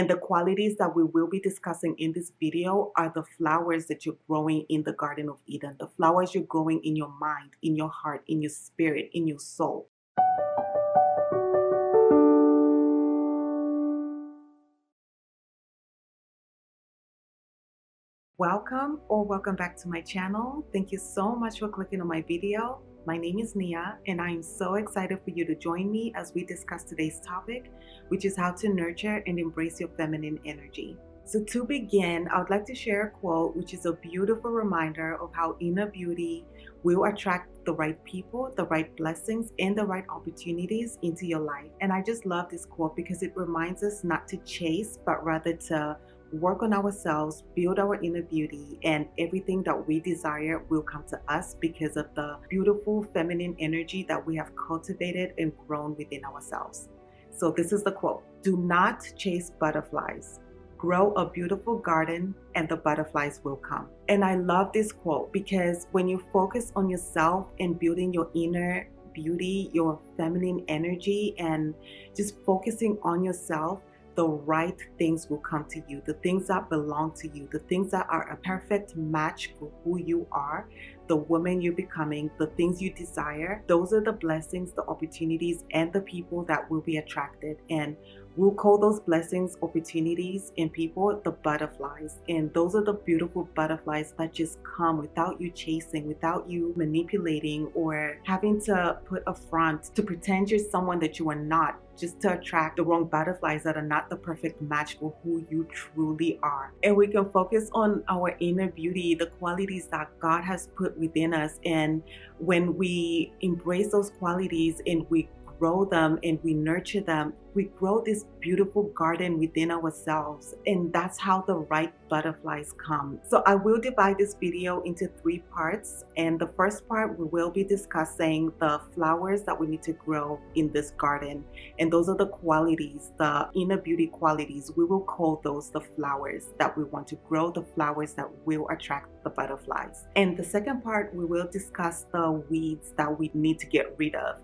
And the qualities that we will be discussing in this video are the flowers that you're growing in the Garden of Eden, the flowers you're growing in your mind, in your heart, in your spirit, in your soul. Welcome back to my channel. Thank you so much for clicking on my video. My name is Nia, and I am so excited for you to join me as we discuss today's topic, which is how to nurture and embrace your feminine energy. So to begin, I would like to share a quote, which is a beautiful reminder of how inner beauty will attract the right people, the right blessings, and the right opportunities into your life. And I just love this quote because it reminds us not to chase, but rather to work on ourselves, build our inner beauty, and everything that we desire will come to us because of the beautiful feminine energy that we have cultivated and grown within ourselves. So this is the quote: "Do not chase butterflies. Grow a beautiful garden and the butterflies will come." And I love this quote because when you focus on yourself and building your inner beauty, your feminine energy, and just focusing on yourself, the right things will come to you, the things that belong to you, the things that are a perfect match for who you are, the woman you're becoming, the things you desire. Those are the blessings, the opportunities, and the people that will be attracted. And we'll call those blessings, opportunities, and people the butterflies. And those are the beautiful butterflies that just come without you chasing, without you manipulating or having to put a front to pretend you're someone that you are not, just to attract the wrong butterflies that are not the perfect match for who you truly are. And we can focus on our inner beauty, the qualities that God has put within us. And when we embrace those qualities and we grow them and we nurture them, we grow this beautiful garden within ourselves, and that's how the right butterflies come. So I will divide this video into 3 parts, and the first part we will be discussing the flowers that we need to grow in this garden, and those are the qualities, the inner beauty qualities. We will call those the flowers that we want to grow, the flowers that will attract the butterflies. And the second part we will discuss the weeds that we need to get rid of,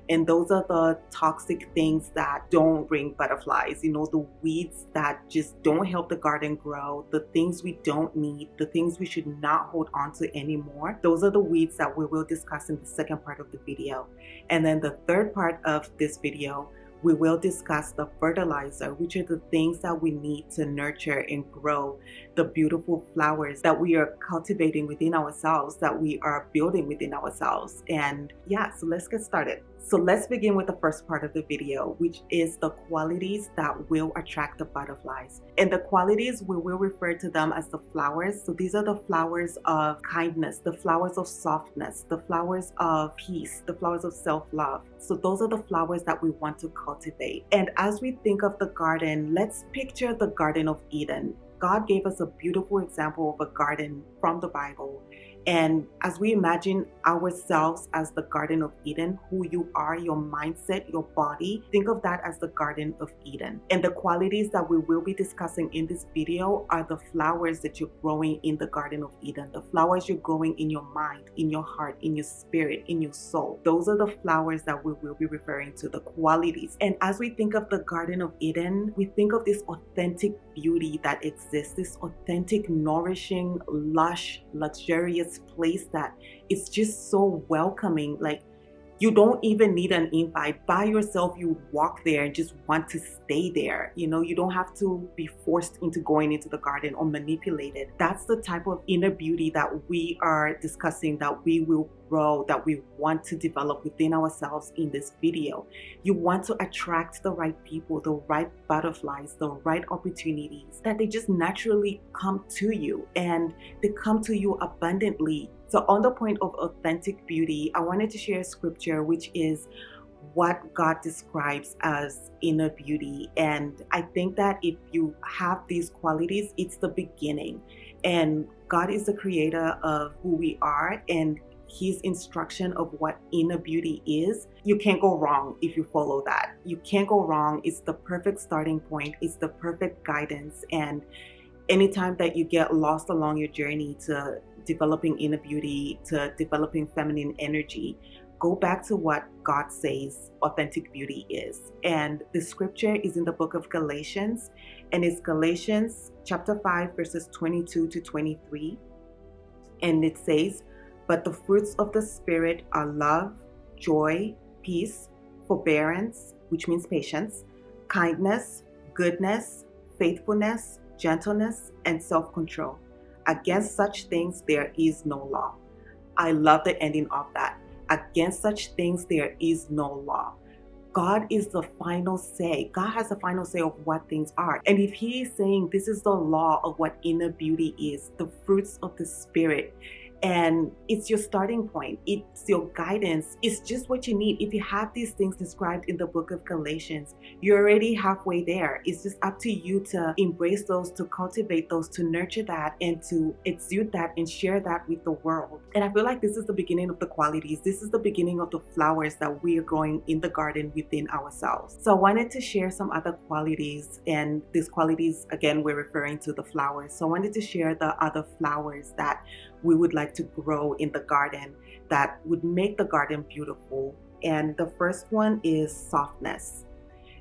and those are the toxic things that don't bring butterflies, the weeds that just don't help the garden grow, the things we don't need, the things we should not hold on to anymore. Those are the weeds that we will discuss in the second part of the video. And then the third part of this video, we will discuss the fertilizer, which are the things that we need to nurture and grow the beautiful flowers that we are cultivating within ourselves, that we are building within ourselves. And yeah, so let's get started. So let's begin with the first part of the video, which is the qualities that will attract the butterflies. And the qualities, we will refer to them as the flowers. So these are the flowers of kindness, the flowers of softness, the flowers of peace, the flowers of self-love. So those are the flowers that we want to cultivate. And as we think of the garden, let's picture the Garden of Eden. God gave us a beautiful example of a garden from the Bible. And as we imagine ourselves as the Garden of Eden, who you are, your mindset, your body, think of that as the Garden of Eden. And the qualities that we will be discussing in this video are the flowers that you're growing in the Garden of Eden, the flowers you're growing in your mind, in your heart, in your spirit, in your soul. Those are the flowers that we will be referring to, the qualities. And as we think of the Garden of Eden, we think of this authentic beauty that exists, this authentic, nourishing, lush, luxurious place that is just so welcoming. Like, you don't even need an invite. By yourself, you walk there and just want to stay there. You don't have to be forced into going into the garden or manipulated. That's the type of inner beauty that we are discussing, that we will grow, that we want to develop within ourselves in this video. You want to attract the right people, the right butterflies, the right opportunities, that they just naturally come to you, and they come to you abundantly. So on the point of authentic beauty, I wanted to share a scripture, which is what God describes as inner beauty. And I think that if you have these qualities, it's the beginning. And God is the creator of who we are, and His instruction of what inner beauty is. You can't go wrong if you follow that. You can't go wrong. It's the perfect starting point. It's the perfect guidance. And anytime that you get lost along your journey to developing inner beauty, to developing feminine energy, go back to what God says authentic beauty is. And the scripture is in the book of Galatians, and it's Galatians chapter 5, verses 22 to 23. And it says, "But the fruits of the Spirit are love, joy, peace, forbearance," which means patience, "kindness, goodness, faithfulness, gentleness, and self-control. Against such things there is no law." I love the ending of that. Against such things there is no law. God is the final say. God has the final say of what things are. And if He is saying this is the law of what inner beauty is, the fruits of the Spirit, and it's your starting point, it's your guidance, it's just what you need. If you have these things described in the book of Galatians, you're already halfway there. It's just up to you to embrace those, to cultivate those, to nurture that, and to exude that and share that with the world. And I feel like this is the beginning of the qualities. This is the beginning of the flowers that we are growing in the garden within ourselves. So I wanted to share some other qualities, and these qualities, again, we're referring to the flowers. So I wanted to share the other flowers that we would like to grow in the garden that would make the garden beautiful. And the first one is softness.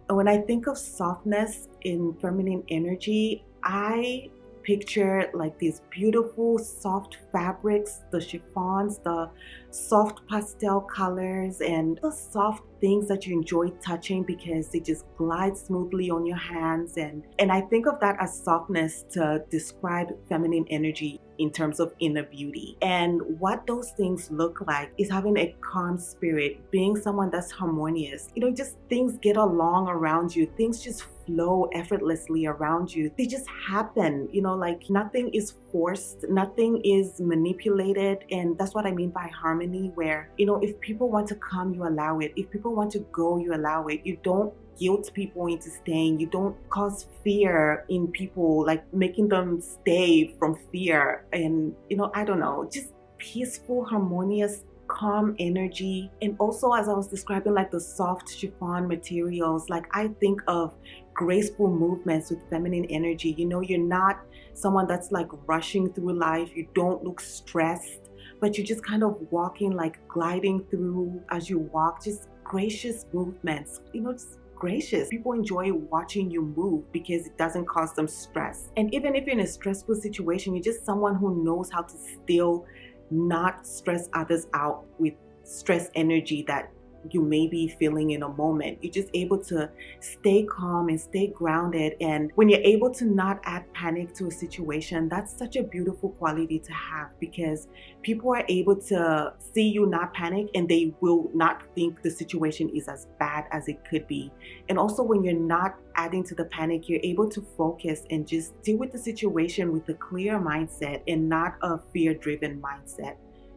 And when I think of softness in feminine energy, I picture like these beautiful soft fabrics, the chiffons, the soft pastel colors, and the soft things that you enjoy touching because they just glide smoothly on your hands. And I think of that as softness to describe feminine energy in terms of inner beauty. And what those things look like is having a calm spirit, being someone that's harmonious. Just things get along around you. Things just flow effortlessly around you. They just happen, like nothing is forced, nothing is manipulated. And that's what I mean by harmony, where, if people want to come, you allow it. If people want to go, you allow it. You don't guilt people into staying. You don't cause fear in people, like making them stay from fear. And, I don't know, just peaceful, harmonious, calm energy. And also, as I was describing, like the soft chiffon materials, like I think of graceful movements with feminine energy. You're not someone that's like rushing through life. You don't look stressed, but you're just kind of walking, like gliding through as you walk, just gracious movements, just gracious. People enjoy watching you move because it doesn't cause them stress. And even if you're in a stressful situation, you're just someone who knows how to still not stress others out with stress energy that you may be feeling in a moment. You're just able to stay calm and stay grounded. And when you're able to not add panic to a situation, that's such a beautiful quality to have, because people are able to see you not panic and they will not think the situation is as bad as it could be. And also, when you're not adding to the panic, you're able to focus and just deal with the situation with a clear mindset and not a fear-driven mindset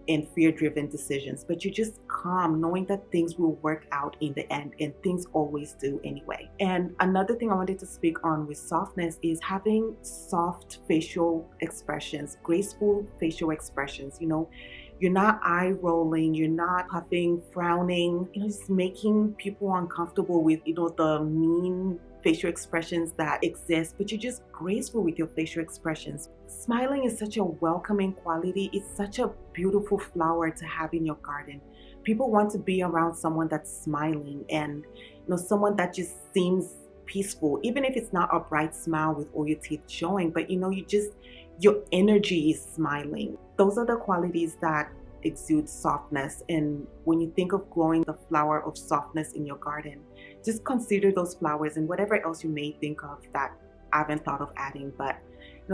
and fear-driven decisions. But you're just calm, knowing that things will work out in the end, and things always do anyway. And another thing I wanted to speak on with softness is having soft facial expressions, graceful facial expressions. You're not eye rolling, you're not puffing, frowning, just making people uncomfortable with, the mean facial expressions that exist, but you're just graceful with your facial expressions. Smiling is such a welcoming quality. It's such a beautiful flower to have in your garden. People want to be around someone that's smiling, and someone that just seems peaceful, even if it's not a bright smile with all your teeth showing, but your energy is smiling. Those are the qualities that exude softness. And when you think of growing the flower of softness in your garden, just consider those flowers and whatever else you may think of that I haven't thought of adding, but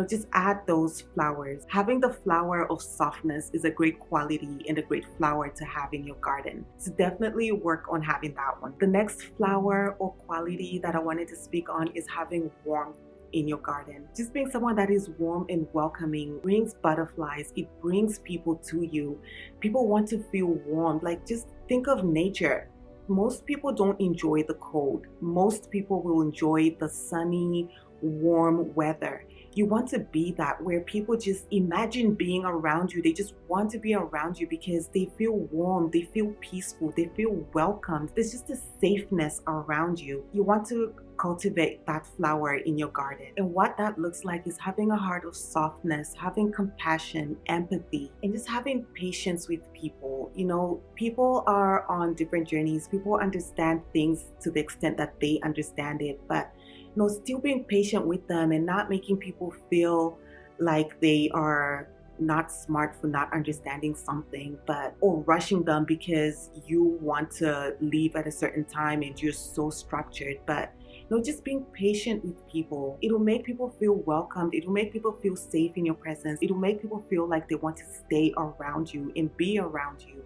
just add those flowers. Having the flower of softness is a great quality and a great flower to have in your garden. So definitely work on having that one. The next flower or quality that I wanted to speak on is having warmth in your garden. Just being someone that is warm and welcoming brings butterflies. It brings people to you. People want to feel warm. Like, just think of nature. Most people don't enjoy the cold. Most people will enjoy the sunny, warm weather. You want to be that, where people just imagine being around you. They just want to be around you because they feel warm, they feel peaceful, they feel welcomed. There's just a safeness around you. You want to cultivate that flower in your garden. And what that looks like is having a heart of softness, having compassion, empathy, and just having patience with people. You know, people are on different journeys. People understand things to the extent that they understand it, but you know, still being patient with them and not making people feel like they are not smart for not understanding something, but or rushing them because you want to leave at a certain time and you're so structured. But you know, just being patient with people, it'll make people feel welcomed, it'll make people feel safe in your presence, it'll make people feel like they want to stay around you and be around you,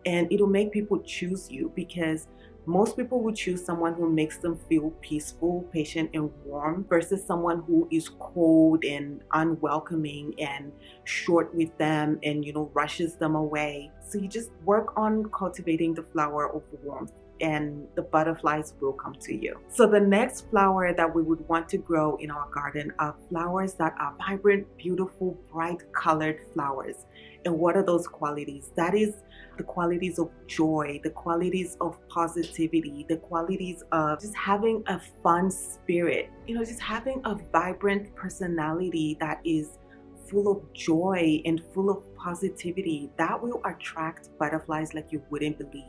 and it'll make people choose you, because most people will choose someone who makes them feel peaceful, patient, and warm versus someone who is cold and unwelcoming and short with them and, you know, rushes them away. So you just work on cultivating the flower of warmth, and the butterflies will come to you. So the next flower that we would want to grow in our garden are flowers that are vibrant, beautiful, bright colored flowers. And what are those qualities? That is the qualities of joy, the qualities of positivity, the qualities of just having a fun spirit, you know, just having a vibrant personality that is full of joy and full of positivity. That will attract butterflies like you wouldn't believe.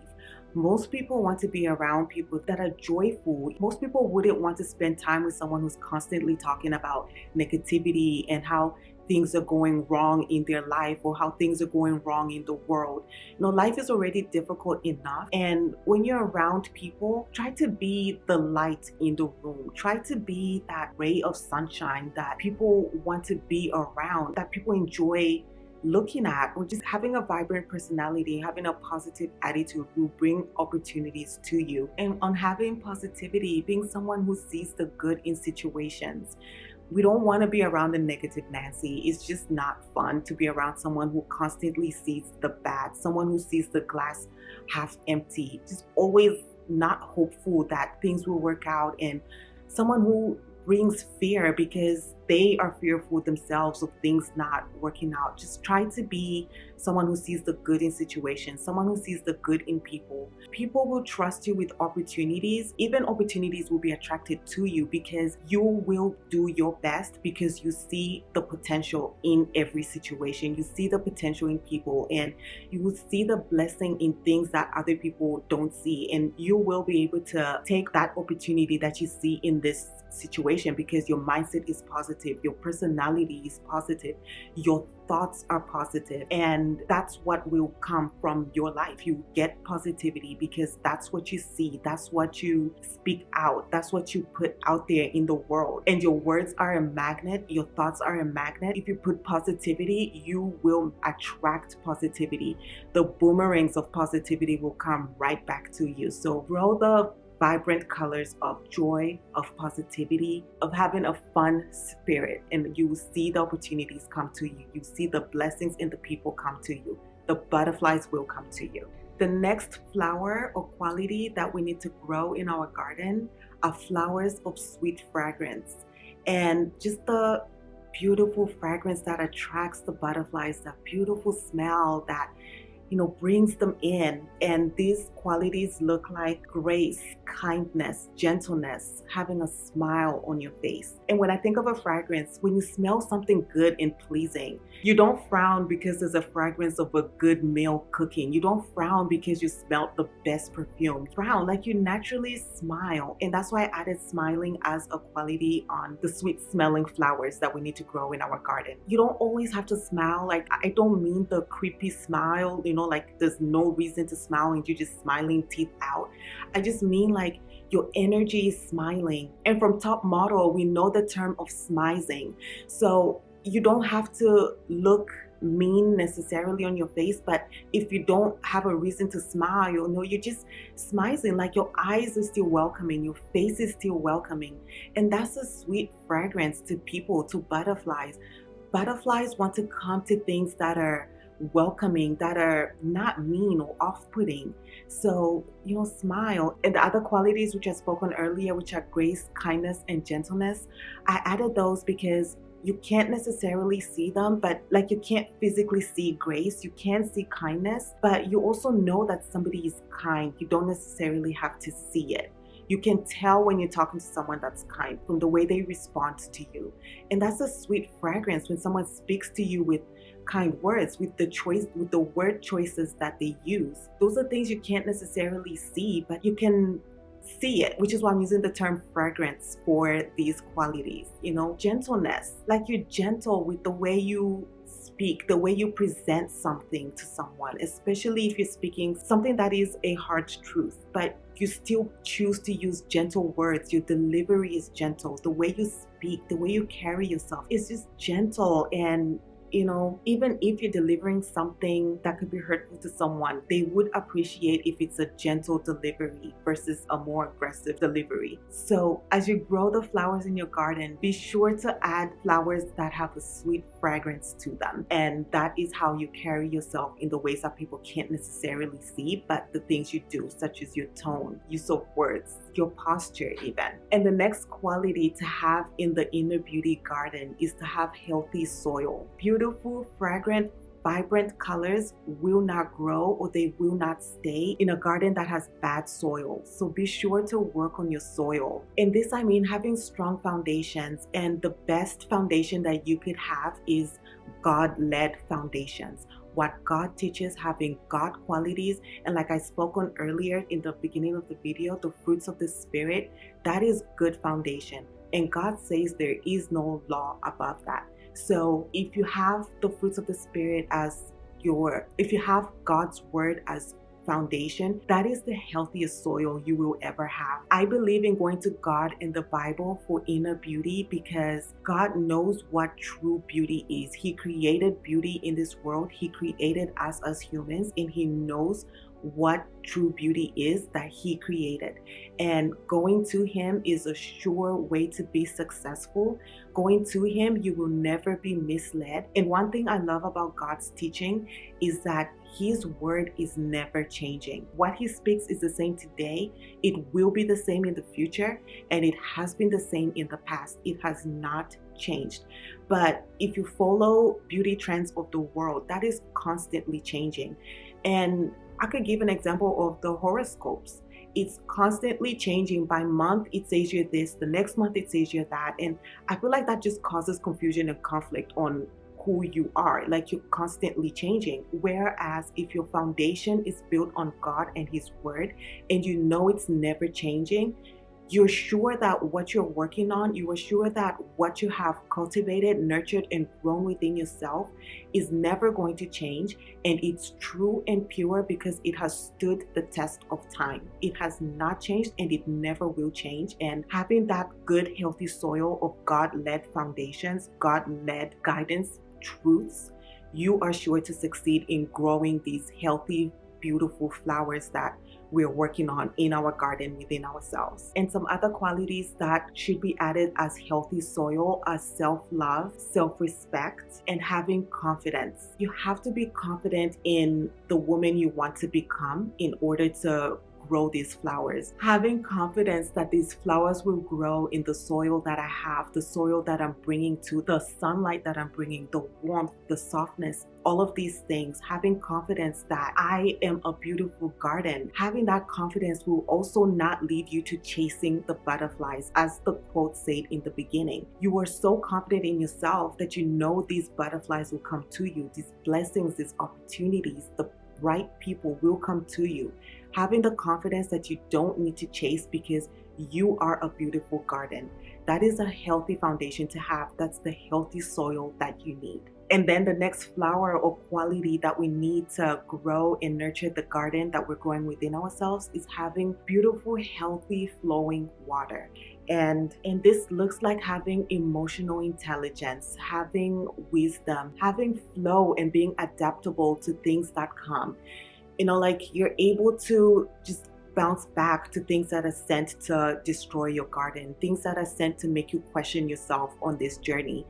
Most people want to be around people that are joyful. Most people wouldn't want to spend time with someone who's constantly talking about negativity and how things are going wrong in their life or how things are going wrong in the world. You know, life is already difficult enough. And when you're around people, try to be the light in the room. Try to be that ray of sunshine that people want to be around, that people enjoy looking at, or just having a vibrant personality, having a positive attitude will bring opportunities to you. And on having positivity, being someone who sees the good in situations. We don't want to be around the negative Nancy. It's just not fun to be around someone who constantly sees the bad, someone who sees the glass half empty, just always not hopeful that things will work out, and someone who brings fear because they are fearful themselves of things not working out. Just try to be someone who sees the good in situations, someone who sees the good in people. People will trust you with opportunities. Even opportunities will be attracted to you because you will do your best, because you see the potential in every situation. You see the potential in people, and you will see the blessing in things that other people don't see. And you will be able to take that opportunity that you see in this situation because your mindset is positive, your personality is positive, your thoughts are positive, and that's what will come from your life. You get positivity because that's what you see, that's what you speak out, that's what you put out there in the world. And your words are a magnet, your thoughts are a magnet. If you put positivity, you will attract positivity. The boomerangs of positivity will come right back to you. So grow the vibrant colors of joy, of positivity, of having a fun spirit, and you will see the opportunities come to you. You see the blessings in the people come to you. The butterflies will come to you. The next flower or quality that we need to grow in our garden are flowers of sweet fragrance, and just the beautiful fragrance that attracts the butterflies, that beautiful smell that, you know, brings them in. And these qualities look like grace, kindness, gentleness, having a smile on your face. And when I think of a fragrance, when you smell something good and pleasing, you don't frown because there's a fragrance of a good meal cooking. You don't frown because you smelled the best perfume. You frown like you naturally smile. And that's why I added smiling as a quality on the sweet smelling flowers that we need to grow in our garden. You don't always have to smile. Like, I don't mean the creepy smile, you know, like there's no reason to smile and you're just smiling teeth out. I just mean like your energy is smiling. And from Top Model, we know the term of smizing. So you don't have to look mean necessarily on your face, but if you don't have a reason to smile, you'll know you're just smizing, like your eyes are still welcoming, your face is still welcoming. And that's a sweet fragrance to people, to butterflies. Butterflies want to come to things that are welcoming, that are not mean or off-putting. So, you know, smile. And the other qualities which I spoke on earlier, which are grace, kindness, and gentleness, I added those because you can't necessarily see them, but like you can't physically see grace, you can see kindness, but you also know that somebody is kind. You don't necessarily have to see it. You can tell when you're talking to someone that's kind from the way they respond to you. And that's a sweet fragrance when someone speaks to you with kind words, with the word choices that they use. Those are things you can't necessarily see, but you can see it, which is why I'm using the term fragrance for these qualities. Gentleness, like you're gentle with the way you speak, the way you present something to someone, especially if you're speaking something that is a hard truth, but you still choose to use gentle words. Your delivery is gentle. The way you speak, the way you carry yourself is just gentle. And even if you're delivering something that could be hurtful to someone, they would appreciate if it's a gentle delivery versus a more aggressive delivery. So as you grow the flowers in your garden, be sure to add flowers that have a sweet fragrance to them. And that is how you carry yourself in the ways that people can't necessarily see, but the things you do, such as your tone, use of words, your posture even. And the next quality to have in the inner beauty garden is to have healthy soil. Beautiful, fragrant, vibrant colors will not grow, or they will not stay in a garden that has bad soil. So be sure to work on your soil. In this, I mean having strong foundations, and the best foundation that you could have is God-led foundations. What God teaches, having God qualities, and like I spoke on earlier in the beginning of the video, the fruits of the Spirit, that is good foundation. And God says there is no law above that. So if you have the fruits of the Spirit if you have God's word as foundation, that is the healthiest soil you will ever have. I believe in going to God and the Bible for inner beauty because God knows what true beauty is. He created beauty in this world. He created us as humans, and He knows what true beauty is that He created. And going to Him is a sure way to be successful. Going to Him, you will never be misled. And one thing I love about God's teaching is that His word is never changing. What He speaks is the same today. It will be the same in the future, and it has been the same in the past. It has not changed. But if you follow beauty trends of the world, that is constantly changing. And I could give an example of the horoscopes. It's constantly changing. By month, it says you're this. The next month, it says you're that. And I feel like that just causes confusion and conflict on who you are. Like, you're constantly changing. Whereas if your foundation is built on God and His word, and you know it's never changing, you're sure that what you're working on, you are sure that what you have cultivated, nurtured, and grown within yourself is never going to change. And it's true and pure because it has stood the test of time. It has not changed, and it never will change. And having that good, healthy soil of God-led foundations, God-led guidance, truths, you are sure to succeed in growing these healthy, beautiful flowers that we're working on in our garden within ourselves. And some other qualities that should be added as healthy soil are self-love, self-respect, and having confidence. You have to be confident in the woman you want to become in order to grow these flowers. Having confidence that these flowers will grow in the soil that I have, the soil that I'm bringing to, the sunlight that I'm bringing, the warmth, the softness, all of these things. Having confidence that I am a beautiful garden. Having that confidence will also not lead you to chasing the butterflies, as the quote said in the beginning. You are so confident in yourself that you know these butterflies will come to you, these blessings, these opportunities, the right people will come to you. Having the confidence that you don't need to chase because you are a beautiful garden. That is a healthy foundation to have. That's the healthy soil that you need. And then the next flower or quality that we need to grow and nurture the garden that we're growing within ourselves is having beautiful, healthy, flowing water. And this looks like having emotional intelligence, having wisdom, having flow, and being adaptable to things that come. Like you're able to just bounce back to things that are sent to destroy your garden, things that are sent to make you question yourself on this journey.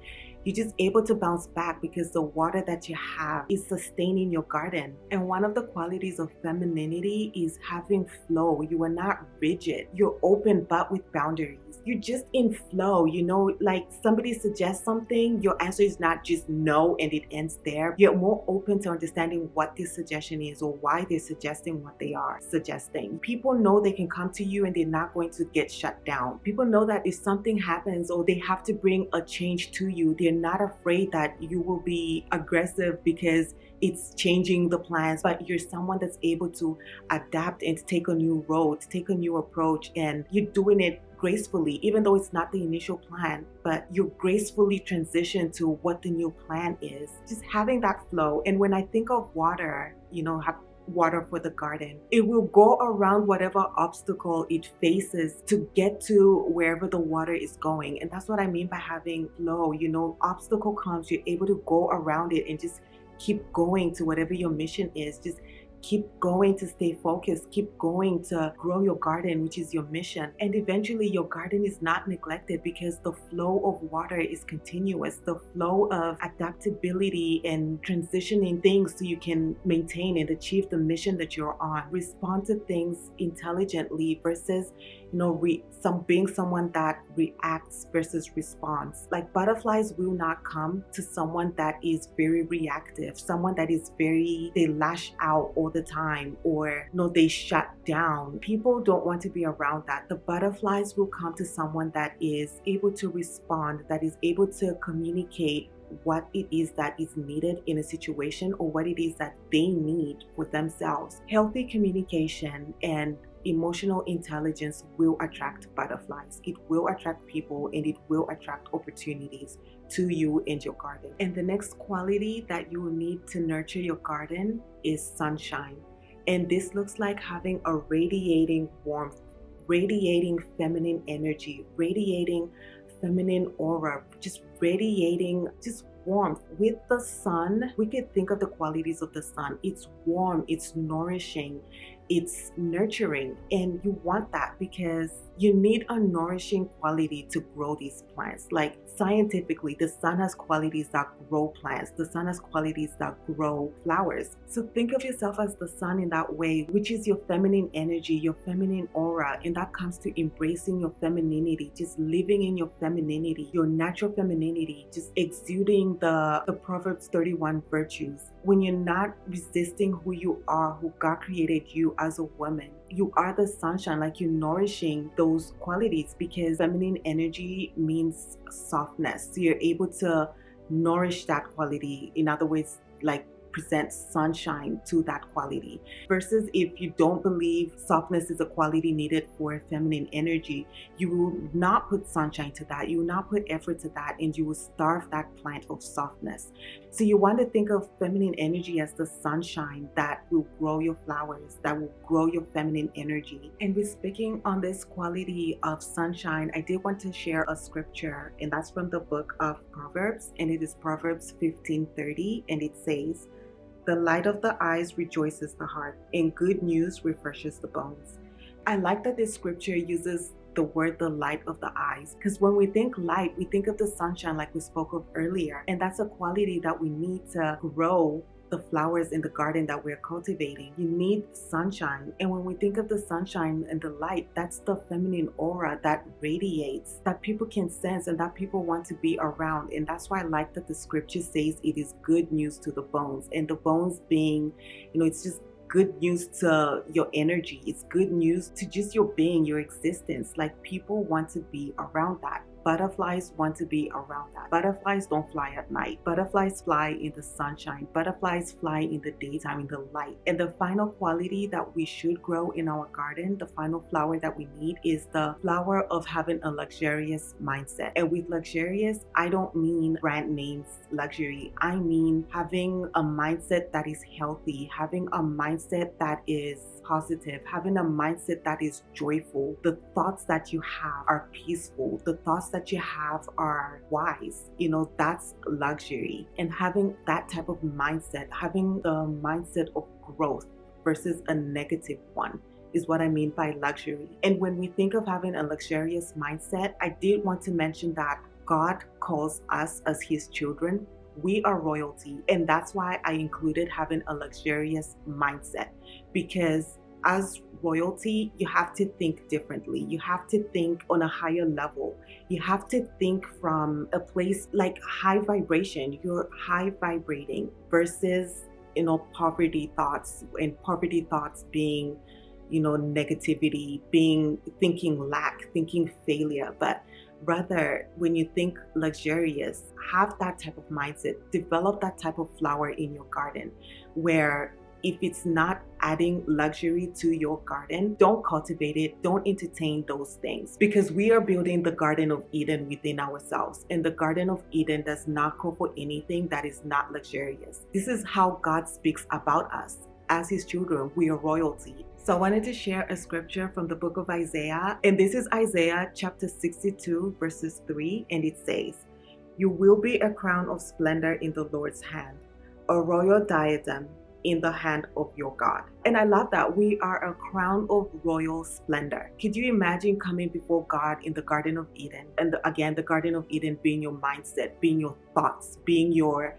you're just able to bounce back because the water that you have is sustaining your garden. And one of the qualities of femininity is having flow. You are not rigid. You're open but with boundaries. You're just in flow, like somebody suggests something, your answer is not just no and it ends there. You're more open to understanding what this suggestion is or why they're suggesting what they are suggesting. People know they can come to you and they're not going to get shut down. People know that if something happens or they have to bring a change to you, they're not afraid that you will be aggressive because it's changing the plans, but you're someone that's able to adapt and to take a new road, to take a new approach, and you're doing it gracefully, even though it's not the initial plan, but you gracefully transition to what the new plan is. Just having that flow. And when I think of water, have water for the garden, it will go around whatever obstacle it faces to get to wherever the water is going. And that's what I mean by having flow. Obstacle comes, you're able to go around it and just keep going to whatever your mission is. Just keep going to stay focused, keep going to grow your garden, which is your mission. And eventually your garden is not neglected because the flow of water is continuous. The flow of adaptability and transitioning things so you can maintain and achieve the mission that you're on. Respond to things intelligently versus being someone that reacts versus responds. Like butterflies will not come to someone that is very reactive, someone that is they lash out all the time, or they shut down. People don't want to be around that. The butterflies will come to someone that is able to respond, that is able to communicate what it is that is needed in a situation or what it is that they need for themselves. Healthy communication and emotional intelligence will attract butterflies. It will attract people and it will attract opportunities to you and your garden. And the next quality that you will need to nurture your garden is sunshine. And this looks like having a radiating warmth, radiating feminine energy, radiating feminine aura, just radiating just warmth. With the sun, we could think of the qualities of the sun. It's warm, it's nourishing, it's nurturing, and you want that because you need a nourishing quality to grow these plants. Like scientifically, the sun has qualities that grow plants. The sun has qualities that grow flowers. So think of yourself as the sun in that way, which is your feminine energy, your feminine aura, and that comes to embracing your femininity, just living in your femininity, your natural femininity, just exuding the Proverbs 31 virtues. When you're not resisting who you are, who God created you as a woman, you are the sunshine, like you're nourishing those qualities, because feminine energy means softness. So you're able to nourish that quality. In other words, like present sunshine to that quality. Versus if you don't believe softness is a quality needed for feminine energy, you will not put sunshine to that. You will not put effort to that, and you will starve that plant of softness. So you want to think of feminine energy as the sunshine that will grow your flowers, that will grow your feminine energy. And with speaking on this quality of sunshine, I did want to share a scripture, and that's from the book of Proverbs, and it is Proverbs 15:30, and it says, "The light of the eyes rejoices the heart, and good news refreshes the bones." I like that this scripture uses the word the light of the eyes, because when we think light, we think of the sunshine like we spoke of earlier, and that's a quality that we need to grow the flowers in the garden that we're cultivating. You need sunshine, and when we think of the sunshine and the light, that's the feminine aura that radiates, that people can sense and that people want to be around. And that's why I like that the scripture says it is good news to the bones, and the bones being, it's just good news to your energy. It's good news to just your being, your existence. Like people want to be around that. Butterflies want to be around that. Butterflies don't fly at night. Butterflies fly in the sunshine. Butterflies fly in the daytime, in the light. And the final quality that we should grow in our garden, the final flower that we need, is the flower of having a luxurious mindset. And with luxurious, I don't mean brand names luxury. I mean having a mindset that is healthy, having a mindset that is positive, having a mindset that is joyful. The thoughts that you have are peaceful. The thoughts that you have are wise. That's luxury. And having that type of mindset, having the mindset of growth versus a negative one, is what I mean by luxury. And when we think of having a luxurious mindset, I did want to mention that God calls us as his children, we are royalty. And that's why I included having a luxurious mindset, because as royalty, you have to think differently. You have to think on a higher level. You have to think from a place like high vibration. You're high vibrating versus, poverty thoughts, and poverty thoughts being, negativity, being thinking lack, thinking failure. But rather, when you think luxurious, have that type of mindset, develop that type of flower in your garden, where if it's not adding luxury to your garden, don't cultivate it, don't entertain those things, because we are building the Garden of Eden within ourselves. And the Garden of Eden does not call for anything that is not luxurious. This is how God speaks about us. As his children, we are royalty. So I wanted to share a scripture from the book of Isaiah, and this is Isaiah chapter 62 verses 3, and it says, "You will be a crown of splendor in the Lord's hand, a royal diadem in the hand of your God." And I love that we are a crown of royal splendor. Could you imagine coming before God in the Garden of Eden? And again, the Garden of Eden being your mindset, being your thoughts, being your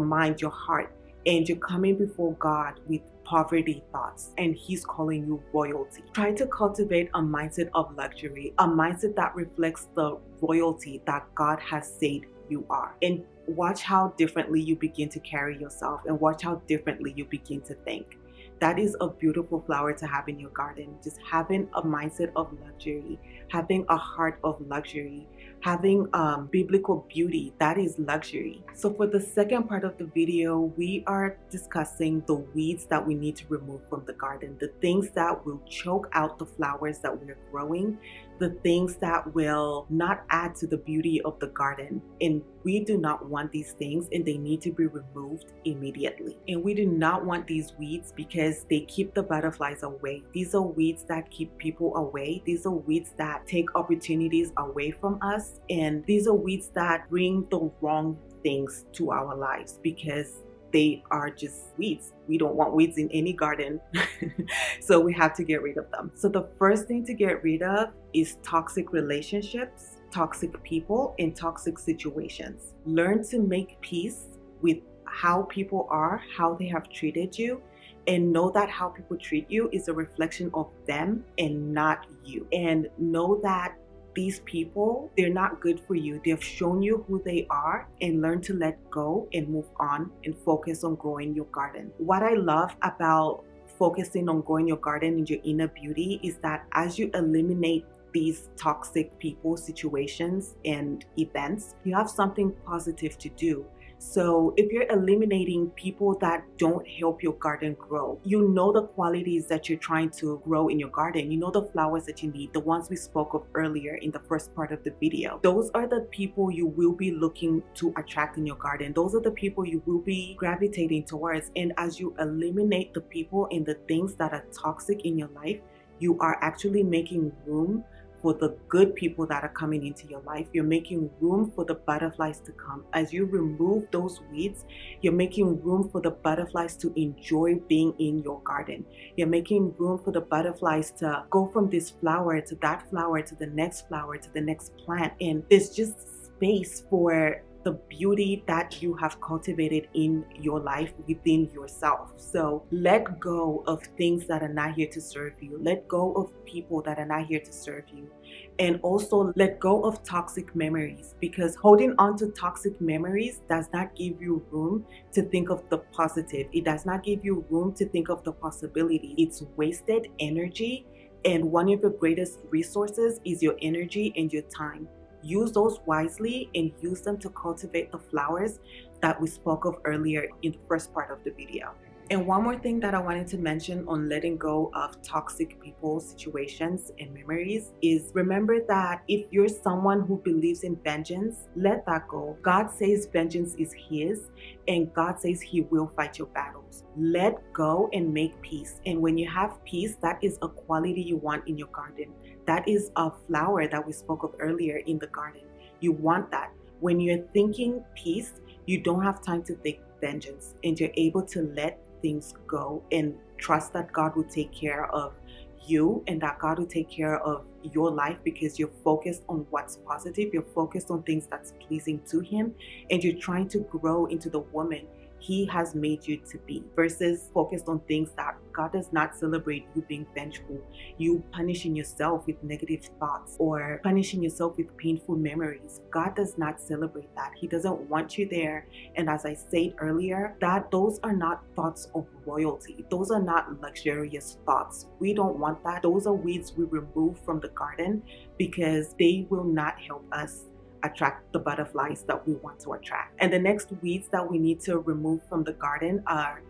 mind, your heart. And you're coming before God with poverty thoughts, and he's calling you royalty. Try to cultivate a mindset of luxury, a mindset that reflects the royalty that God has said you are. And watch how differently you begin to carry yourself, and watch how differently you begin to think. That is a beautiful flower to have in your garden. Just having a mindset of luxury, having a heart of luxury, having biblical beauty, that is luxury. So for the second part of the video, we are discussing the weeds that we need to remove from the garden, the things that will choke out the flowers that we're growing, the things that will not add to the beauty of the garden. And we do not want these things, and they need to be removed immediately. And we do not want these weeds because they keep the butterflies away. These are weeds that keep people away. These are weeds that take opportunities away from us. And these are weeds that bring the wrong things to our lives, because they are just weeds. We don't want weeds in any garden. So we have to get rid of them. So the first thing to get rid of is toxic relationships, toxic people, and toxic situations. Learn to make peace with how people are, how they have treated you, and know that how people treat you is a reflection of them and not you. And know that these people, they're not good for you. They've shown you who they are, and learn to let go and move on and focus on growing your garden. What I love about focusing on growing your garden and your inner beauty is that as you eliminate these toxic people, situations, and events, you have something positive to do. So if you're eliminating people that don't help your garden grow, you know the qualities that you're trying to grow in your garden. You know the flowers that you need, the ones we spoke of earlier in the first part of the video. Those are the people you will be looking to attract in your garden. Those are the people you will be gravitating towards. And as you eliminate the people and the things that are toxic in your life, you are actually making room for the good people that are coming into your life. You're making room for the butterflies to come. As you remove those weeds, you're making room for the butterflies to enjoy being in your garden. You're making room for the butterflies to go from this flower to that flower to the next flower to the next plant. And there's just space for the beauty that you have cultivated in your life within yourself. So let go of things that are not here to serve you. Let go of people that are not here to serve you. And also let go of toxic memories, because holding on to toxic memories does not give you room to think of the positive. It does not give you room to think of the possibility. It's wasted energy. And one of your greatest resources is your energy and your time. Use those wisely and use them to cultivate the flowers that we spoke of earlier in the first part of the video. And one more thing that I wanted to mention on letting go of toxic people, situations, and memories is, remember that if you're someone who believes in vengeance, let that go. God says vengeance is his, and God says he will fight your battles. Let go and make peace. And when you have peace, that is a quality you want in your garden. That is a flower that we spoke of earlier in the garden. You want that. When you're thinking peace, you don't have time to think vengeance, and you're able to let things go and trust that God will take care of you and that God will take care of your life because you're focused on what's positive, you're focused on things that's pleasing to Him, and you're trying to grow into the woman He has made you to be, versus focused on things that God does not celebrate. You being vengeful, you punishing yourself with negative thoughts, or punishing yourself with painful memories. God does not celebrate that. He doesn't want you there. And as I said earlier, that those are not thoughts of royalty. Those are not luxurious thoughts. We don't want that. Those are weeds we remove from the garden because they will not help us attract the butterflies that we want to attract. And the next weeds that we need to remove from the garden are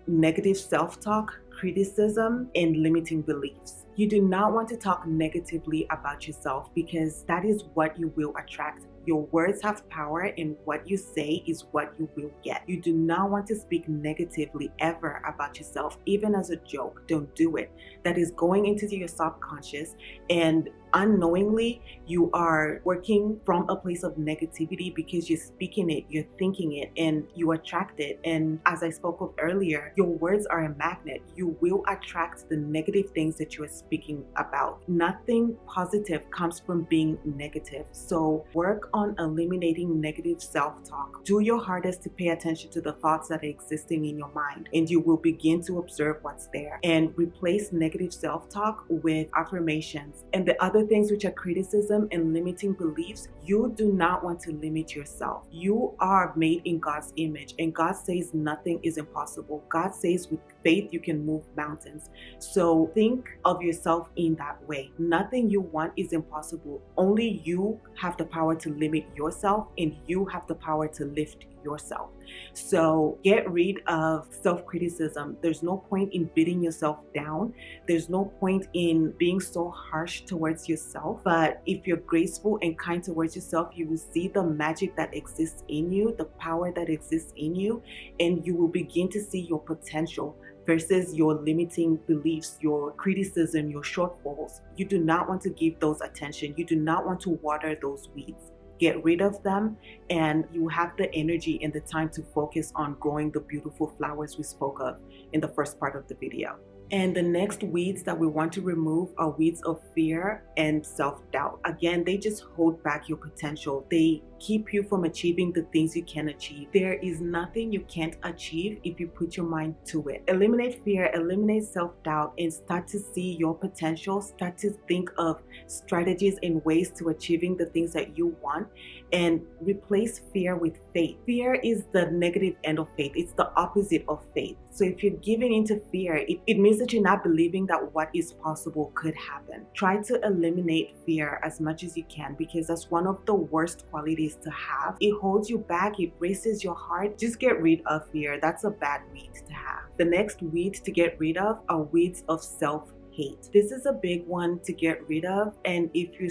negative self-talk, criticism, and limiting beliefs. You do not want to talk negatively about yourself because that is what you will attract. Your words have power, and what you say is what you will get. You do not want to speak negatively ever about yourself, even as a joke. Don't do it. That is going into your subconscious, and unknowingly you are working from a place of negativity because you're speaking it, you're thinking it, and you attract it. And as I spoke of earlier, your words are a magnet. You will attract the negative things that you are speaking about. Nothing positive comes from being negative. So work on eliminating negative self-talk. Do your hardest to pay attention to the thoughts that are existing in your mind, and you will begin to observe what's there, and replace negative self-talk with affirmations. And the other things, which are criticism and limiting beliefs, you do not want to limit yourself. You are made in God's image, and God says nothing is impossible. God says with faith you can move mountains. So think of yourself in that way. Nothing you want is impossible. Only you have the power to limit yourself, and you have the power to lift yourself. So get rid of self-criticism. There's no point in beating yourself down. There's no point in being so harsh towards yourself. But if you're graceful and kind towards yourself, you will see the magic that exists in you, the power that exists in you, and you will begin to see your potential versus your limiting beliefs, your criticism, your shortfalls. You do not want to give those attention. You do not want to water those weeds. Get rid of them, and you have the energy and the time to focus on growing the beautiful flowers we spoke of in the first part of the video. And the next weeds that we want to remove are weeds of fear and self-doubt. Again, they just hold back your potential. They keep you from achieving the things you can achieve. There is nothing you can't achieve if you put your mind to it. Eliminate fear, eliminate self-doubt, and start to see your potential. Start to think of strategies and ways to achieving the things that you want, and replace fear with faith. Fear is the negative end of faith. It's the opposite of faith. So if you're giving into fear, it means that you're not believing that what is possible could happen. Try to eliminate fear as much as you can, because that's one of the worst qualities to have. It holds you back. It races your heart. Just get rid of fear. That's a bad weed to have. The next weed to get rid of are weeds of self-hate. This is a big one to get rid of. And if you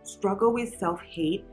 struggle with self-hate,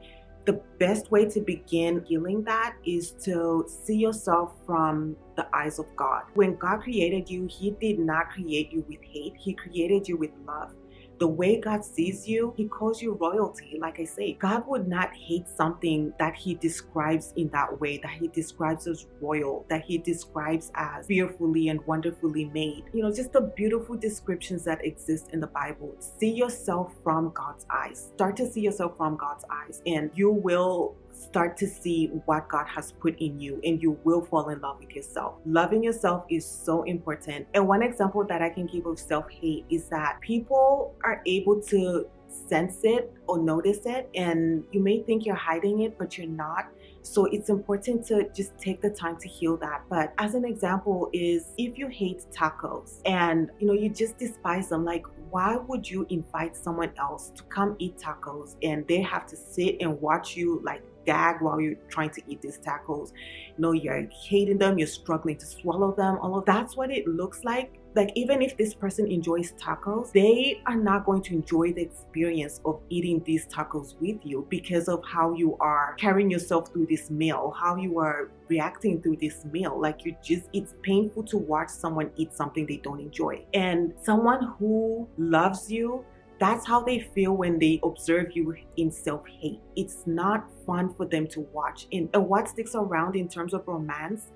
the best way to begin healing that is to see yourself from the eyes of God. When God created you, He did not create you with hate. He created you with love. The way God sees you, He calls you royalty. Like I say, God would not hate something that He describes in that way, that He describes as royal, that He describes as fearfully and wonderfully made. You know, just the beautiful descriptions that exist in the Bible. See yourself from God's eyes. Start to see yourself from God's eyes, and you will start to see what God has put in you, and you will fall in love with yourself. Loving yourself is so important. And one example that I can give of self-hate is that people are able to sense it or notice it, and you may think you're hiding it, but you're not. So it's important to just take the time to heal that. But as an example is, if you hate tacos and you just despise them, like, why would you invite someone else to come eat tacos and they have to sit and watch you like gag while you're trying to eat these tacos? You're hating them, you're struggling to swallow them. All of that's what it looks like. Like, even if this person enjoys tacos, they are not going to enjoy the experience of eating these tacos with you because of how you are carrying yourself through this meal, how you are reacting through this meal. Like, it's painful to watch someone eat something they don't enjoy. And someone who loves you, that's how they feel when they observe you in self-hate. It's not fun for them to watch. And what sticks around in terms of romance,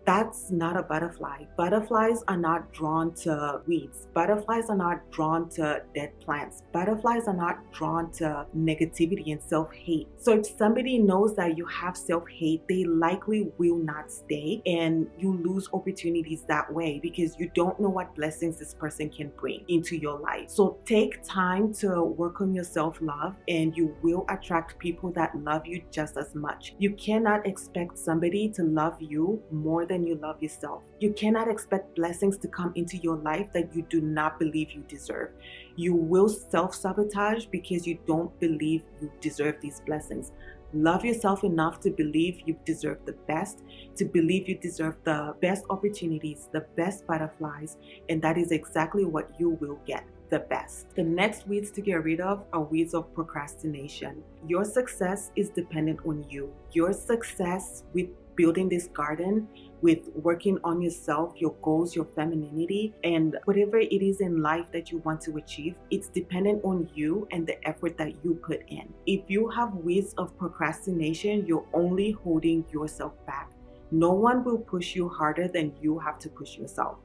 That's not a butterfly. Butterflies are not drawn to weeds. Butterflies are not drawn to dead plants. Butterflies are not drawn to negativity and self-hate. So if somebody knows that you have self-hate, they likely will not stay, and you lose opportunities that way because you don't know what blessings this person can bring into your life. So take time to work on your self-love, and you will attract people that love you just as much. You cannot expect somebody to love you more than you love yourself. You cannot expect blessings to come into your life that you do not believe you deserve. You will self-sabotage because you don't believe you deserve these blessings. Love yourself enough to believe you deserve the best, to believe you deserve the best opportunities, the best butterflies, and that is exactly what you will get. The best. The next weeds to get rid of are weeds of procrastination. Your success is dependent on you. Your success with building this garden, with working on yourself, your goals, your femininity, and whatever it is in life that you want to achieve, it's dependent on you and the effort that you put in. If you have weeds of procrastination, you're only holding yourself back. No one will push you harder than you have to push yourself.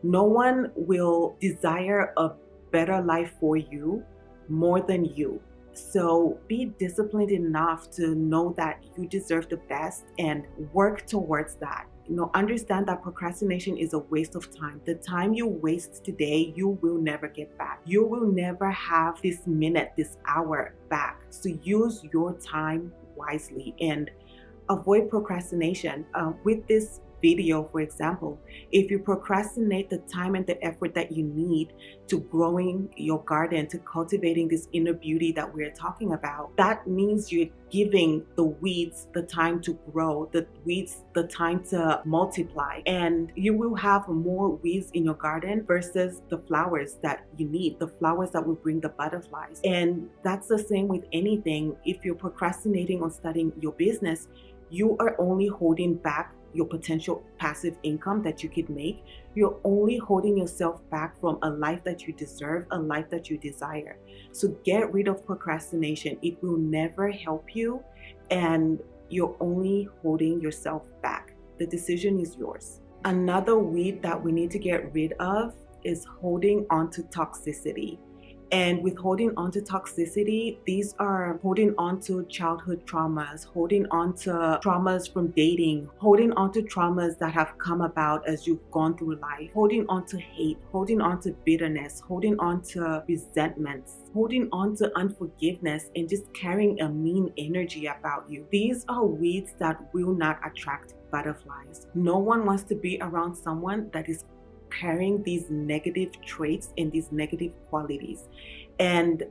No one will desire a better life for you more than you. So be disciplined enough to know that you deserve the best and work towards that. Understand that procrastination is a waste of time. The time you waste today, you will never get back. You will never have this minute, this hour back. So use your time wisely and avoid procrastination. With this video, for example, if you procrastinate the time and the effort that you need to growing your garden, to cultivating this inner beauty that we're talking about, that means you're giving the weeds the time to grow, the weeds the time to multiply, and you will have more weeds in your garden versus the flowers that you need, the flowers that will bring the butterflies. And that's the same with anything. If you're procrastinating on starting your business, you are only holding back your potential passive income that you could make. You're only holding yourself back from a life that you deserve, a life that you desire. So get rid of procrastination. It will never help you, and you're only holding yourself back. The decision is yours. Another weed that we need to get rid of is holding on to toxicity. And with holding on to toxicity, these are holding on to childhood traumas, holding on to traumas from dating, holding on to traumas that have come about as you've gone through life, holding on to hate, holding on to bitterness, holding on to resentments, holding on to unforgiveness, and just carrying a mean energy about you. These are weeds that will not attract butterflies. No one wants to be around someone that is carrying these negative traits and these negative qualities. And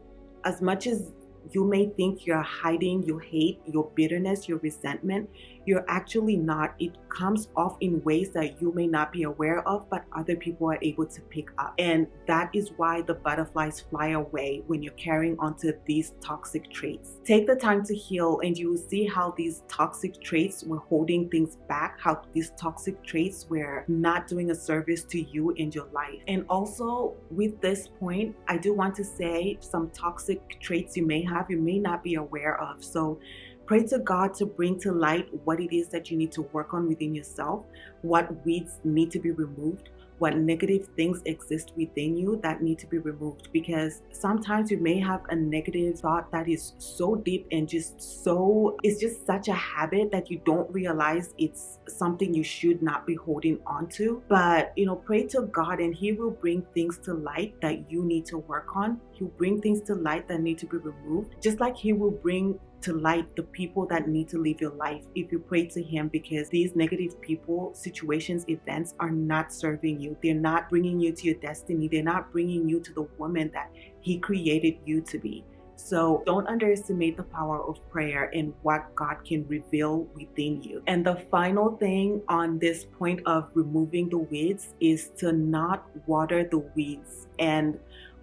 as much as you may think you're hiding your hate, your bitterness, your resentment, you're actually not. It comes off in ways that you may not be aware of, but other people are able to pick up. And that is why the butterflies fly away when you're carrying onto these toxic traits. Take the time to heal, and you will see how these toxic traits were holding things back, how these toxic traits were not doing a service to you in your life. And also with this point, I do want to say some toxic traits you may have, you may not be aware of. So pray to God to bring to light what it is that you need to work on within yourself, what weeds need to be removed, what negative things exist within you that need to be removed. Because sometimes you may have a negative thought that is so deep and it's just such a habit that you don't realize it's something you should not be holding on to. But pray to God, and He will bring things to light that you need to work on. He'll bring things to light that need to be removed, just like He will bring to light the people that need to live your life if you pray to Him, because these negative people, situations, events are not serving you. They're not bringing you to your destiny. They're not bringing you to the woman that He created you to be. So don't underestimate the power of prayer and what God can reveal within you. And the final thing on this point of removing the weeds is to not water the weeds. And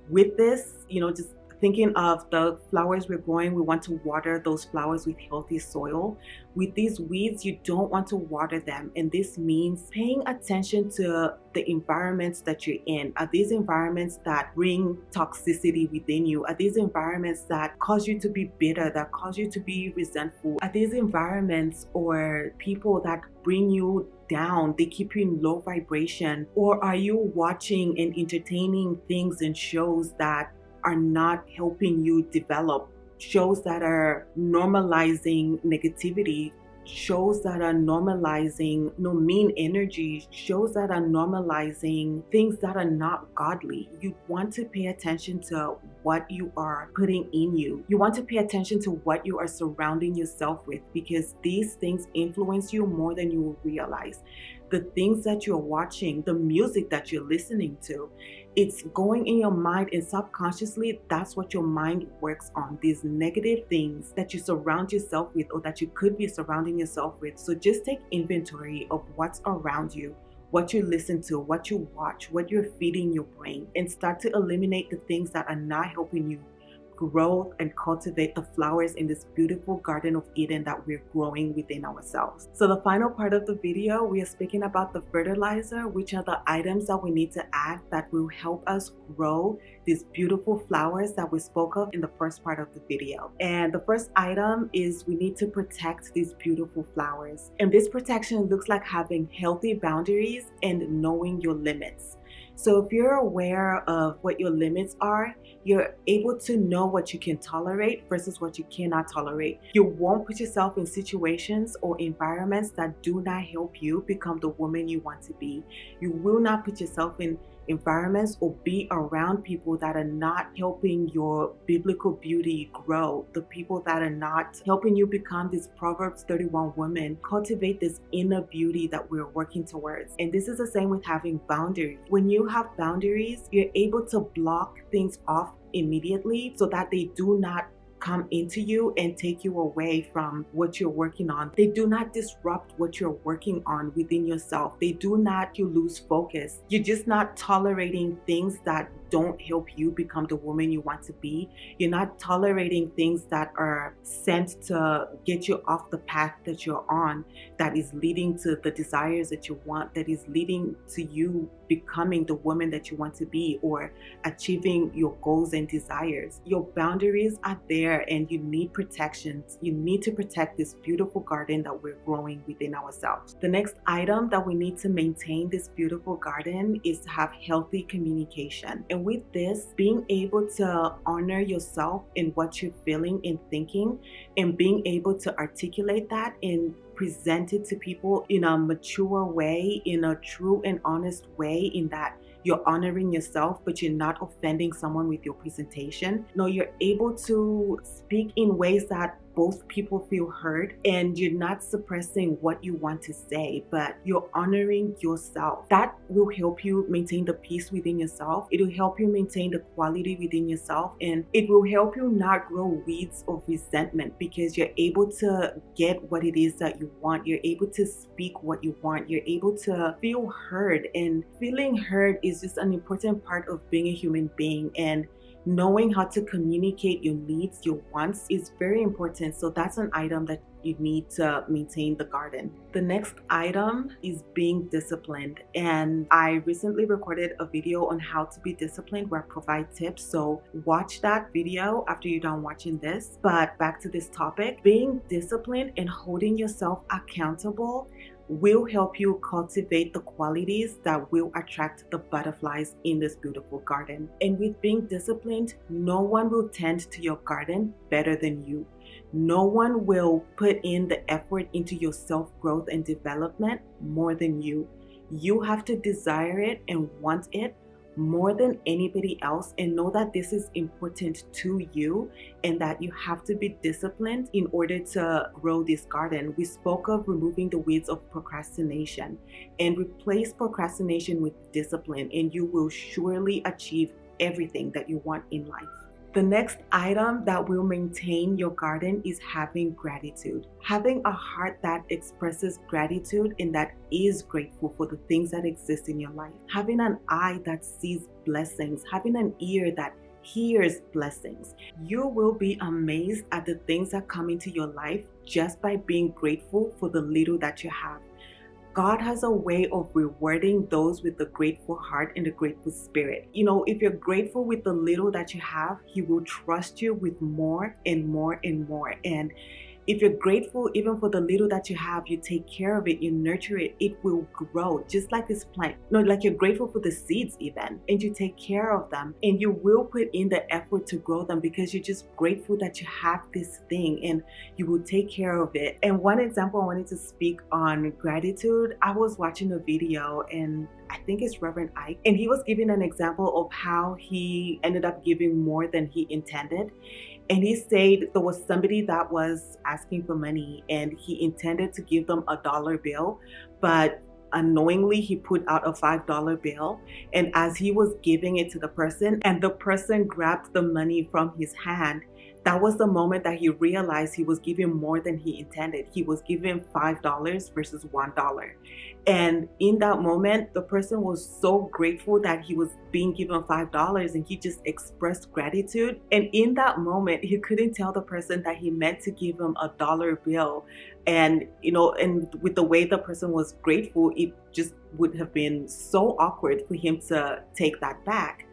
with this, just thinking of the flowers we're growing, we want to water those flowers with healthy soil. With these weeds, you don't want to water them. And this means paying attention to the environments that you're in. Are these environments that bring toxicity within you? Are these environments that cause you to be bitter, that cause you to be resentful? Are these environments or people that bring you down, they keep you in low vibration? Or are you watching and entertaining things and shows that are not helping you develop, shows that are normalizing negativity, shows that are normalizing mean energy, shows that are normalizing things that are not godly? You want to pay attention to what you are putting in you. You want to pay attention to what you are surrounding yourself with, because these things influence you more than you will realize. The things that you're watching, the music that you're listening to, it's going in your mind, and subconsciously that's what your mind works on, these negative things that you surround yourself with, or that you could be surrounding yourself with. So just take inventory of what's around you, what you listen to, what you watch, what you're feeding your brain, and start to eliminate the things that are not helping you grow and cultivate the flowers in this beautiful Garden of Eden that we're growing within ourselves. So the final part of the video, we are speaking about the fertilizer, which are the items that we need to add that will help us grow these beautiful flowers that we spoke of in the first part of the video. And the first item is we need to protect these beautiful flowers. And this protection looks like having healthy boundaries and knowing your limits. So if you're aware of what your limits are, you're able to know what you can tolerate versus what you cannot tolerate. You won't put yourself in situations or environments that do not help you become the woman you want to be. You will not put yourself in environments or be around people that are not helping your biblical beauty grow, the people that are not helping you become this Proverbs 31 woman, cultivate this inner beauty that we're working towards. And this is the same with having boundaries. When you have boundaries, you're able to block things off immediately so that they do not come into you and take you away from what you're working on. They do not disrupt what you're working on within yourself. They do not, you lose focus. You're just not tolerating things that don't help you become the woman you want to be. You're not tolerating things that are sent to get you off the path that you're on, that is leading to the desires that you want, that is leading to you becoming the woman that you want to be or achieving your goals and desires. Your boundaries are there and you need protections. You need to protect this beautiful garden that we're growing within ourselves. The next item that we need to maintain this beautiful garden is to have healthy communication. And with this, being able to honor yourself in what you're feeling and thinking, and being able to articulate that and present it to people in a mature way, in a true and honest way, in that you're honoring yourself, but you're not offending someone with your presentation. No, you're able to speak in ways that both people feel heard, and you're not suppressing what you want to say, but you're honoring yourself. That will help you maintain the peace within yourself. It will help you maintain the quality within yourself, and it will help you not grow weeds of resentment, because you're able to get what it is that you want. You're able to speak what you want. You're able to feel heard, and feeling heard is just an important part of being a human being. And knowing how to communicate your needs, your wants is very important. So that's an item that you need to maintain the garden. The next item is being disciplined. And I recently recorded a video on how to be disciplined where I provide tips. So watch that video after you're done watching this. But back to this topic, being disciplined and holding yourself accountable will help you cultivate the qualities that will attract the butterflies in this beautiful garden. And with being disciplined, no one will tend to your garden better than you. No one will put in the effort into your self-growth and development more than you. You have to desire it and want it more than anybody else, and know that this is important to you and that you have to be disciplined in order to grow this garden. We spoke of removing the weeds of procrastination, and replace procrastination with discipline, and you will surely achieve everything that you want in life. The next item that will maintain your garden is having gratitude. Having a heart that expresses gratitude and that is grateful for the things that exist in your life. Having an eye that sees blessings. Having an ear that hears blessings. You will be amazed at the things that come into your life just by being grateful for the little that you have. God has a way of rewarding those with the grateful heart and the grateful spirit. You know, if you're grateful with the little that you have, He will trust you with more and more and more. And If you're grateful even for the little that you have, you take care of it, you nurture it, it will grow just like this plant. No, like you're grateful for the seeds even, and you take care of them, and you will put in the effort to grow them because you're just grateful that you have this thing and you will take care of it. And one example I wanted to speak on gratitude, I was watching a video, and I think it's Reverend Ike, and he was giving an example of how he ended up giving more than he intended. And he said there was somebody that was asking for money and he intended to give them $1 bill, but unknowingly he put out a $5 bill. And as he was giving it to the person and the person grabbed the money from his hand, that was the moment that he realized he was giving more than he intended. He was giving $5 versus $1. And in that moment, the person was so grateful that he was being given $5 and he just expressed gratitude. And in that moment, he couldn't tell the person that he meant to give him $1 bill. And, and with the way the person was grateful, it just would have been so awkward for him to take that back.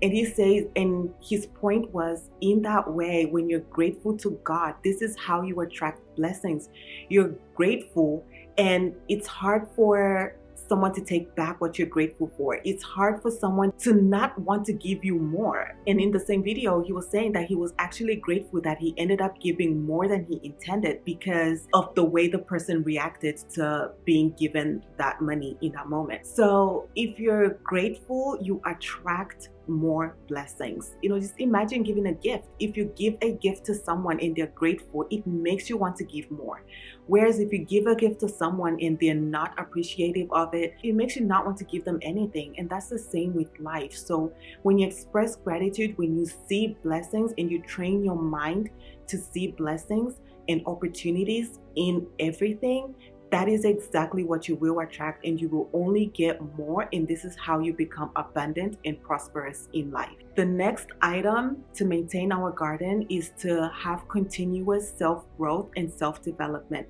And he says, and his point was, in that way, when you're grateful to God, this is how you attract blessings. You're grateful, and it's hard for someone to take back what you're grateful for. It's hard for someone to not want to give you more. And in the same video, he was saying that he was actually grateful that he ended up giving more than he intended because of the way the person reacted to being given that money in that moment. So if you're grateful, you attract more blessings. Just imagine giving a gift. If you give a gift to someone and they're grateful, it makes you want to give more. Whereas if you give a gift to someone and they're not appreciative of it, it makes you not want to give them anything. And that's the same with life. So when you express gratitude, when you see blessings and you train your mind to see blessings and opportunities in everything, that is exactly what you will attract, and you will only get more, and this is how you become abundant and prosperous in life. The next item to maintain our garden is to have continuous self-growth and self-development.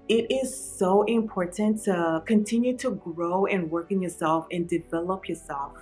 It is so important to continue to grow and work in yourself and develop yourself.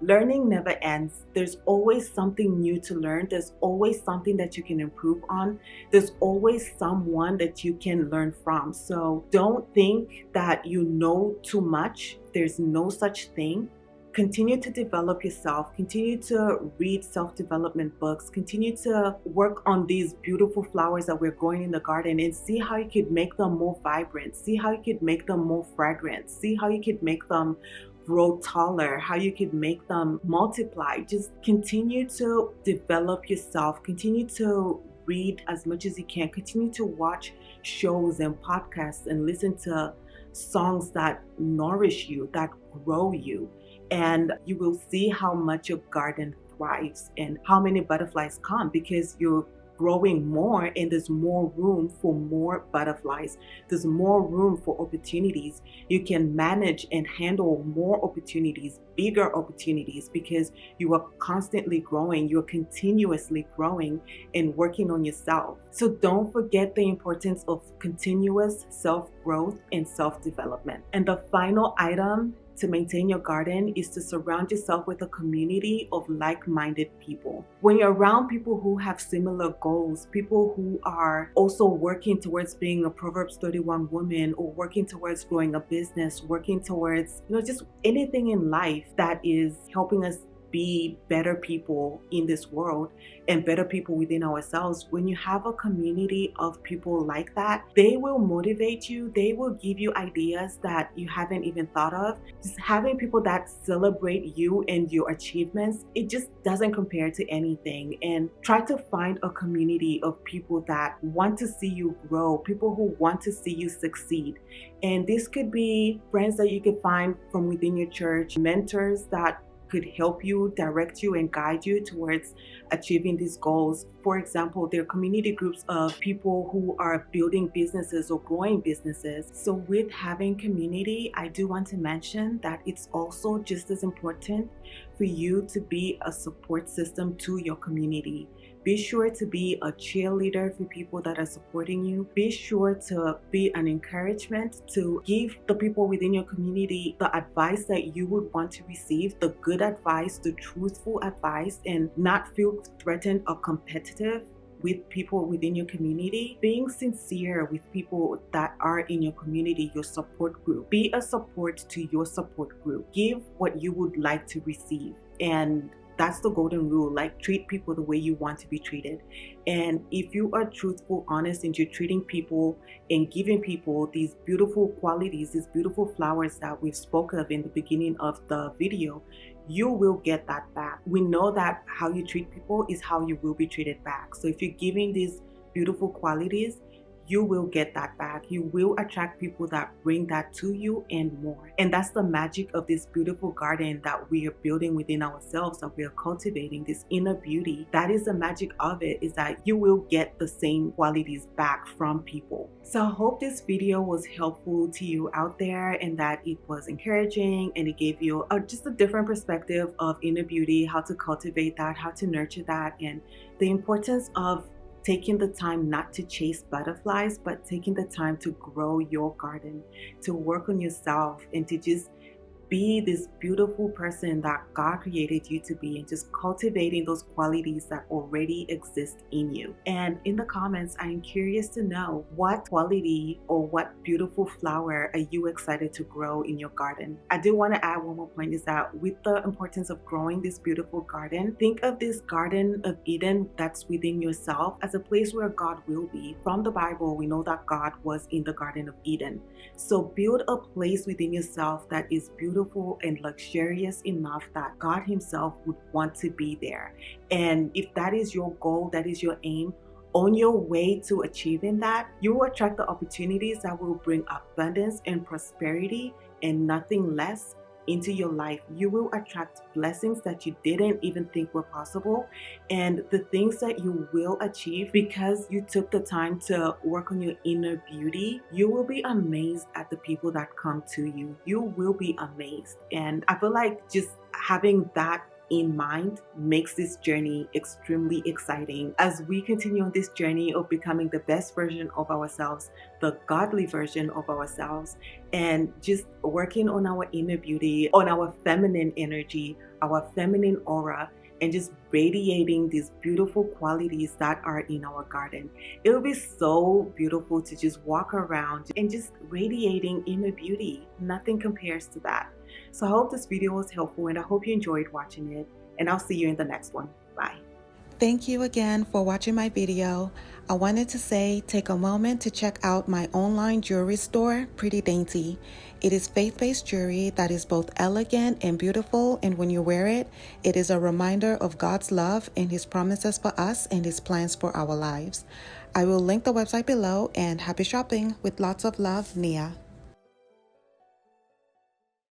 Learning never ends. There's always something new to learn. There's always something that you can improve on. There's always someone that you can learn from. So don't think that you know too much. There's no such thing. Continue to develop yourself, continue to read self-development books, continue to work on these beautiful flowers that we're growing in the garden and see how you could make them more vibrant, see how you could make them more fragrant, see how you could make them grow taller, how you could make them multiply. Just continue to develop yourself, continue to read as much as you can, continue to watch shows and podcasts and listen to songs that nourish you, that grow you. And you will see how much your garden thrives and how many butterflies come because you're growing more and there's more room for more butterflies. There's more room for opportunities. You can manage and handle more opportunities, bigger opportunities, because you are constantly growing. You're continuously growing and working on yourself. So don't forget the importance of continuous self-growth and self-development. And the final item to maintain your garden is to surround yourself with a community of like-minded people. When you're around people who have similar goals, people who are also working towards being a Proverbs 31 woman or working towards growing a business, working towards, just anything in life that is helping us be better people in this world and better people within ourselves. When you have a community of people like that, they will motivate you. They will give you ideas that you haven't even thought of. Just having people that celebrate you and your achievements, it just doesn't compare to anything. And try to find a community of people that want to see you grow, people who want to see you succeed. And this could be friends that you could find from within your church, mentors that could help you, direct you, and guide you towards achieving these goals. For example, there are community groups of people who are building businesses or growing businesses. So with having community, I do want to mention that it's also just as important for you to be a support system to your community. Be sure to be a cheerleader for people that are supporting you. Be sure to be an encouragement to give the people within your community the advice that you would want to receive, the good advice, the truthful advice, and not feel threatened or competitive with people within your community, being sincere with people that are in your community, your support group. Be a support to your support group. Give what you would like to receive. And that's the golden rule. Like, treat people the way you want to be treated. And if you are truthful, honest, and you're treating people and giving people these beautiful qualities, these beautiful flowers that we've spoken of in the beginning of the video, you will get that back. We know that how you treat people is how you will be treated back. So if you're giving these beautiful qualities, you will get that back. You will attract people that bring that to you and more. And that's the magic of this beautiful garden that we are building within ourselves, that we are cultivating, this inner beauty. That is the magic of it, is that you will get the same qualities back from people. So I hope this video was helpful to you out there, and that it was encouraging, and it gave you just a different perspective of inner beauty, how to cultivate that, how to nurture that, and the importance of taking the time not to chase butterflies, but taking the time to grow your garden, to work on yourself, and to just be this beautiful person that God created you to be, and just cultivating those qualities that already exist in you. And in the comments, I am curious to know, what quality or what beautiful flower are you excited to grow in your garden? I do want to add one more point, is that with the importance of growing this beautiful garden, think of this Garden of Eden that's within yourself as a place where God will be. From the Bible, we know that God was in the Garden of Eden. So build a place within yourself that is beautiful and luxurious enough that God Himself would want to be there. And if that is your goal, that is your aim, on your way to achieving that, you will attract the opportunities that will bring abundance and prosperity and nothing less into your life. You will attract blessings that you didn't even think were possible, and the things that you will achieve because you took the time to work on your inner beauty. You will be amazed at the people that come to you. You will be amazed. And I feel like just having that in mind makes this journey extremely exciting as we continue on this journey of becoming the best version of ourselves, the godly version of ourselves, and just working on our inner beauty, on our feminine energy, our feminine aura, and just radiating these beautiful qualities that are in our garden. It will be so beautiful to just walk around and just radiating inner beauty. Nothing compares to that. So I hope this video was helpful, and I hope you enjoyed watching it, and I'll see you in the next one. Bye. Thank you again for watching my video. I wanted to say, take a moment to check out my online jewelry store, Pretty Dainty. It is faith-based jewelry that is both elegant and beautiful, and when you wear it, it is a reminder of God's love and His promises for us and His plans for our lives. I will link the website below, and happy shopping. With lots of love, Nia.